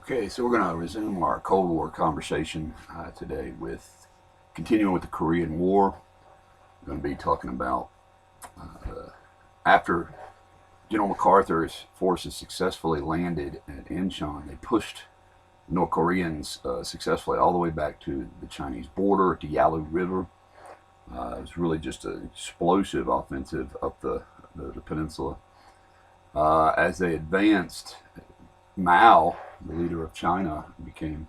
Okay, so we're going to resume our Cold War conversation today with continuing with the Korean War. We're going to be talking about after General MacArthur's forces successfully landed at Incheon, they pushed North Koreans successfully all the way back to the Chinese border, to Yalu River. It was really just an explosive offensive up the peninsula. As they advanced, Mao, the leader of China, became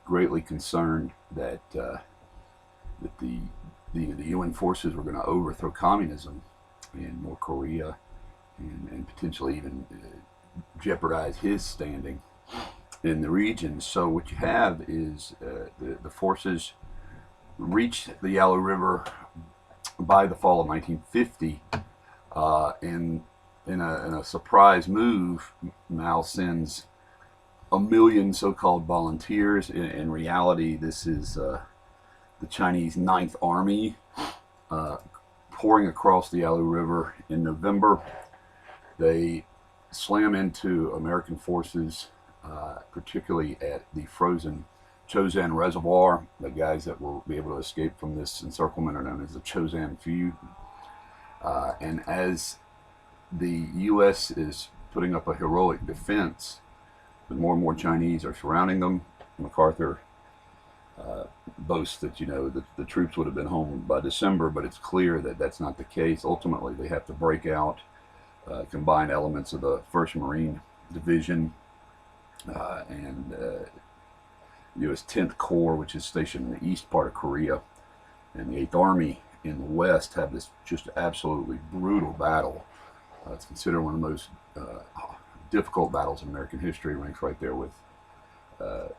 greatly concerned that the UN forces were going to overthrow communism in North Korea and potentially even jeopardize his standing in the region. So what you have is the forces reached the Yalu River by the fall of 1950, and in a surprise move, Mao sends 1 million so-called volunteers. In reality, this is the Chinese Ninth Army pouring across the Yalu River in November. They slam into American forces, particularly at the frozen Chosin Reservoir. The guys that will be able to escape from this encirclement are known as the Chosin Few. And as the U.S. is putting up a heroic defense, but more and more Chinese are surrounding them. MacArthur boasts that the troops would have been home by December, but it's clear that that's not the case. Ultimately, they have to break out, combine elements of the 1st Marine Division and U.S. 10th Corps, which is stationed in the east part of Korea, and the 8th Army in the west have this just absolutely brutal battle. It's considered one of the most difficult battles in American history. Ranks right there with the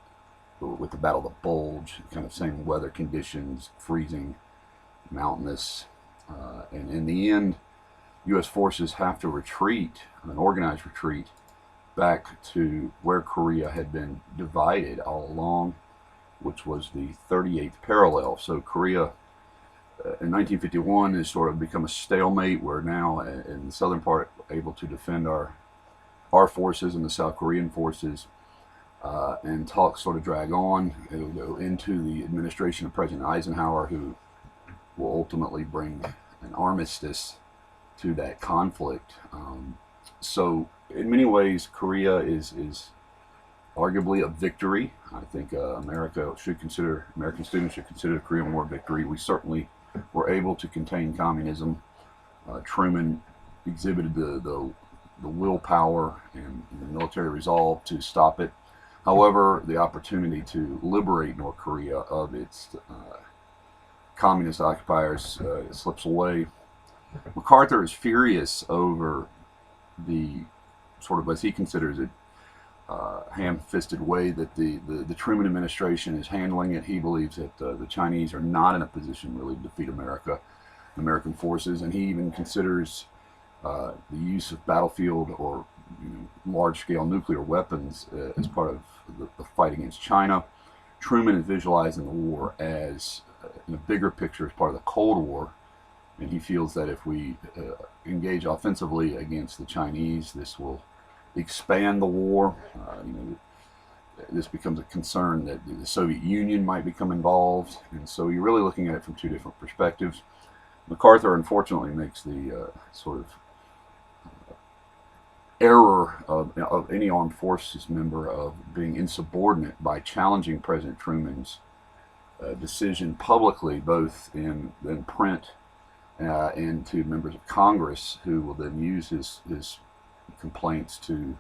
Battle of the Bulge. Kind of same weather conditions, freezing, mountainous, and in the end, U.S. forces have to retreat, an organized retreat, back to where Korea had been divided all along, which was the 38th parallel. So Korea in 1951 has sort of become a stalemate. We're now in the southern part able to defend our forces and the South Korean forces, and talks sort of drag on. It'll go into the administration of President Eisenhower, who will ultimately bring an armistice to that conflict. So in many ways, Korea is arguably a victory. I think American students should consider the Korean War a victory. We certainly were able to contain communism. Truman exhibited the willpower and the military resolve to stop it. However, the opportunity to liberate North Korea of its communist occupiers slips away. MacArthur is furious over the sort of, as he considers it, ham-fisted way that the Truman administration is handling it. He believes that the Chinese are not in a position really to defeat American forces, and he even considers the use of battlefield or large-scale nuclear weapons as part of the fight against China. Truman is visualizing the war as, in a bigger picture, as part of the Cold War, and he feels that if we engage offensively against the Chinese, this will expand the war. This becomes a concern that the Soviet Union might become involved, and so you're really looking at it from two different perspectives. MacArthur, unfortunately, makes the sort of error of any armed forces member of being insubordinate by challenging President Truman's decision publicly, both in print and to members of Congress, who will then use his complaints to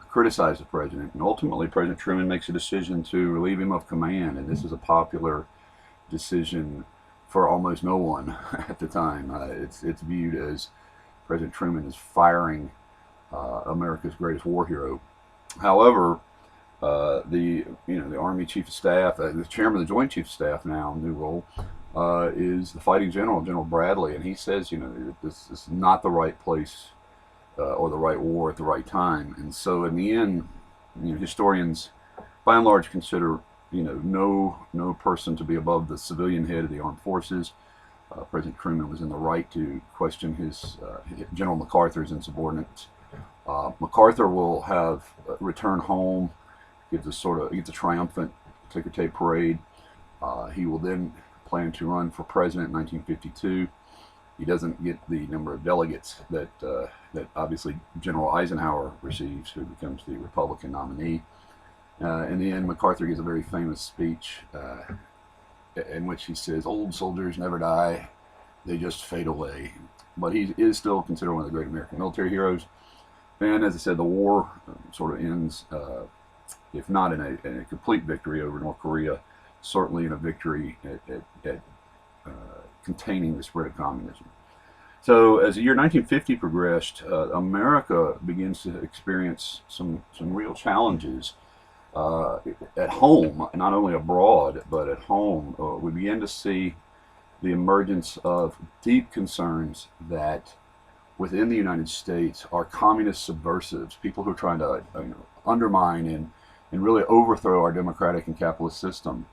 criticize the president. And ultimately, President Truman makes a decision to relieve him of command, and this is a popular decision for almost no one at the time. It's viewed as President Truman is firing America's greatest war hero. However, the Army Chief of Staff, the Chairman of the Joint Chiefs of Staff now, new role, is the fighting general, General Bradley, and he says, this is not the right place or the right war at the right time. And so in the end, historians by and large consider no person to be above the civilian head of the armed forces. President Truman was in the right to question his General MacArthur's insubordinates. MacArthur will have returned home gives a triumphant ticker tape parade. He will then plan to run for president in 1952. He doesn't get the number of delegates that obviously General Eisenhower receives, who becomes the Republican nominee. In the end, MacArthur gives a very famous speech in which he says, "Old soldiers never die, they just fade away." But he is still considered one of the great American military heroes. And as I said, the war sort of ends, if not in a complete victory over North Korea, certainly in a victory at containing the spread of communism. So as the year 1950 progressed, America begins to experience some real challenges at home, not only abroad, but at home. We begin to see the emergence of deep concerns that within the United States are communist subversives, people who are trying to undermine and really overthrow our democratic and capitalist system.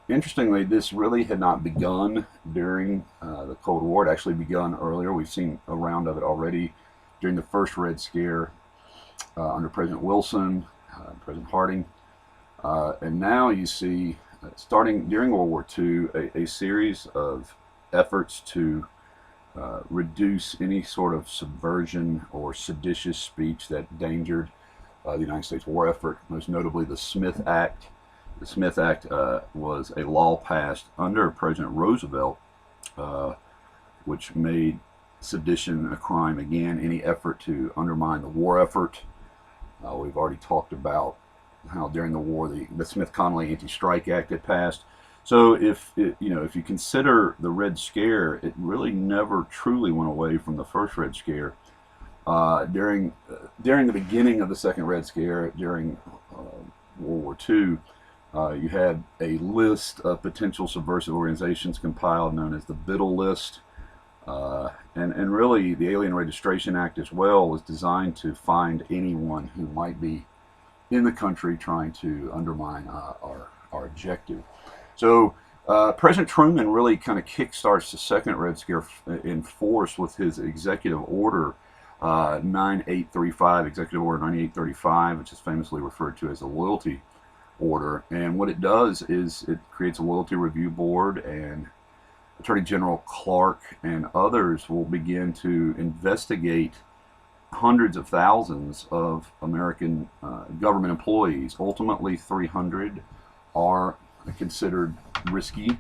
Interestingly, this really had not begun during the Cold War. It actually begun earlier. We've seen a round of it already during the first Red Scare under President Wilson, President Harding. And now you see, starting during World War II, a series of efforts to reduce any sort of subversion or seditious speech that endangered the United States war effort, most notably the Smith Act. The Smith Act was a law passed under President Roosevelt, which made sedition a crime again, any effort to undermine the war effort. We've already talked about how during the war the Smith-Connolly Anti-Strike Act had passed. So if you consider the Red Scare, it really never truly went away from the first Red Scare. During the beginning of the second Red Scare, during World War II, you had a list of potential subversive organizations compiled known as the Biddle List. And really, the Alien Registration Act as well was designed to find anyone who might be in the country trying to undermine our objective. So President Truman really kind of kickstarts the second Red Scare in force with his executive order 9835, Executive Order 9835, which is famously referred to as the Loyalty Order. And what it does is it creates a loyalty review board, and Attorney General Clark and others will begin to investigate hundreds of thousands of American government employees. Ultimately, 300 are considered risky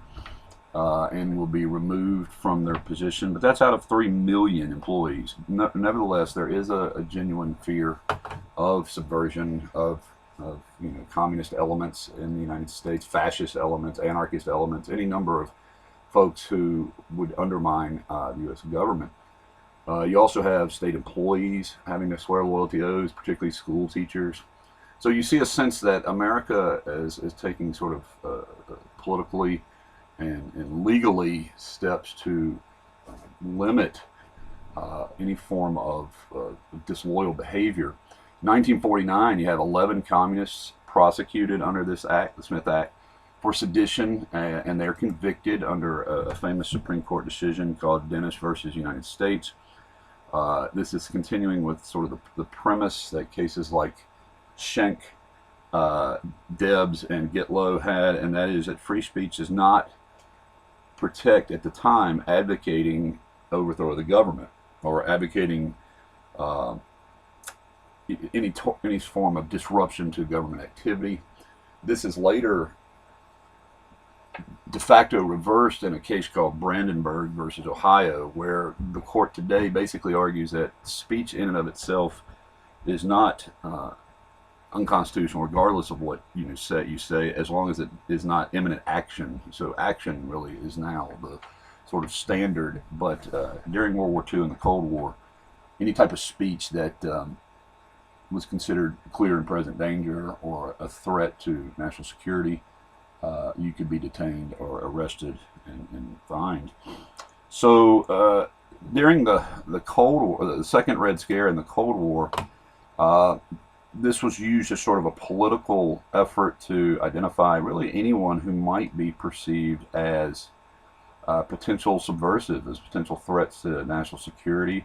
and will be removed from their position. But that's out of 3 million employees. Nevertheless, there is a genuine fear of subversion, of communist elements in the United States, fascist elements, anarchist elements, any number of folks who would undermine the U.S. government. You also have state employees having to swear loyalty oaths, particularly school teachers. So you see a sense that America is taking sort of politically and legally steps to limit any form of disloyal behavior. 1949, you have 11 communists prosecuted under this act, the Smith Act, for sedition, and they're convicted under a famous Supreme Court decision called Dennis versus United States. This is continuing with sort of the premise that cases like Schenck, Debs, and Gitlow had, and that is that free speech does not protect, at the time, advocating overthrow of the government or advocating any form of disruption to government activity. This is later de facto reversed in a case called Brandenburg versus Ohio, where the court today basically argues that speech in and of itself is not unconstitutional, regardless of what you say, as long as it is not imminent action. So action really is now the sort of standard. But during World War II and the Cold War, any type of speech that was considered clear and present danger or a threat to national security, you could be detained or arrested and fined. So during the Cold War, the second Red Scare and the Cold War, this was used as sort of a political effort to identify really anyone who might be perceived as potential subversive, as potential threats to national security.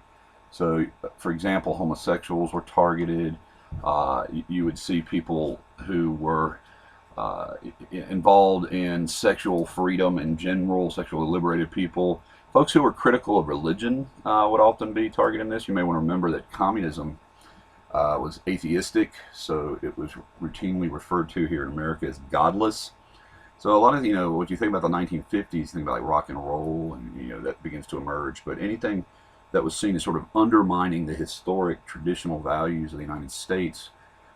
So, for example, homosexuals were targeted, You would see people who were involved in sexual freedom in general, sexually liberated people. Folks who were critical of religion would often be targeted in this. You may want to remember that communism was atheistic, so it was routinely referred to here in America as godless. So a lot of, what you think about the 1950s, think about like rock and roll, and, that begins to emerge. But anything that was seen as sort of undermining the historic traditional values of the United States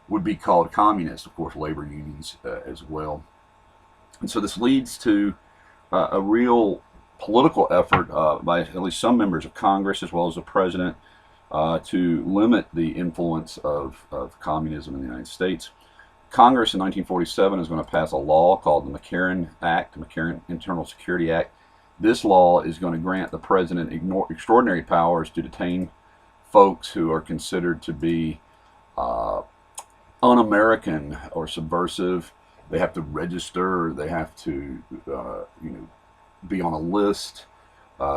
would be called communist. Of course, labor unions as well. And so this leads to a real political effort by at least some members of Congress as well as the president to limit the influence of communism in the United States. Congress in 1947 is going to pass a law called the McCarran Act, the McCarran Internal Security Act. This law is going to grant the president extraordinary powers to detain folks who are considered to be un-American or subversive. They have to register. They have to, be on a list.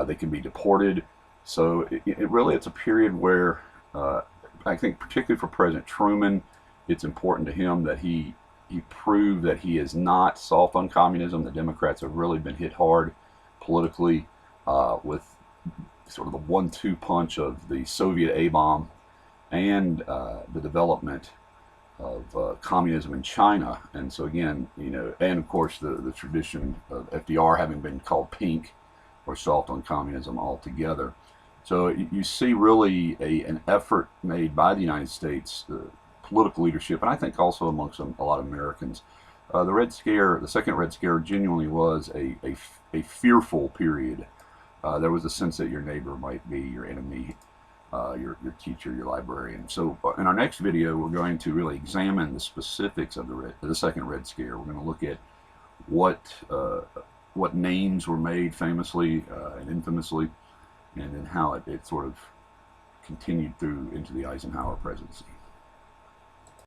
They can be deported. So it's a period where I think, particularly for President Truman, it's important to him that he proved that he is not soft on communism. The Democrats have really been hit hard politically with sort of the 1-2 punch of the Soviet A-bomb and the development of communism in China. And so again, and of course the tradition of FDR having been called pink or soft on communism altogether. So you see really an effort made by the United States, political leadership, and I think also amongst a lot of Americans. The Red Scare, the second Red Scare, genuinely was a fearful period. There was a sense that your neighbor might be your enemy, your teacher, your librarian. So in our next video, we're going to really examine the specifics of the second Red Scare. We're going to look at what names were made famously and infamously, and then how it sort of continued through into the Eisenhower presidency.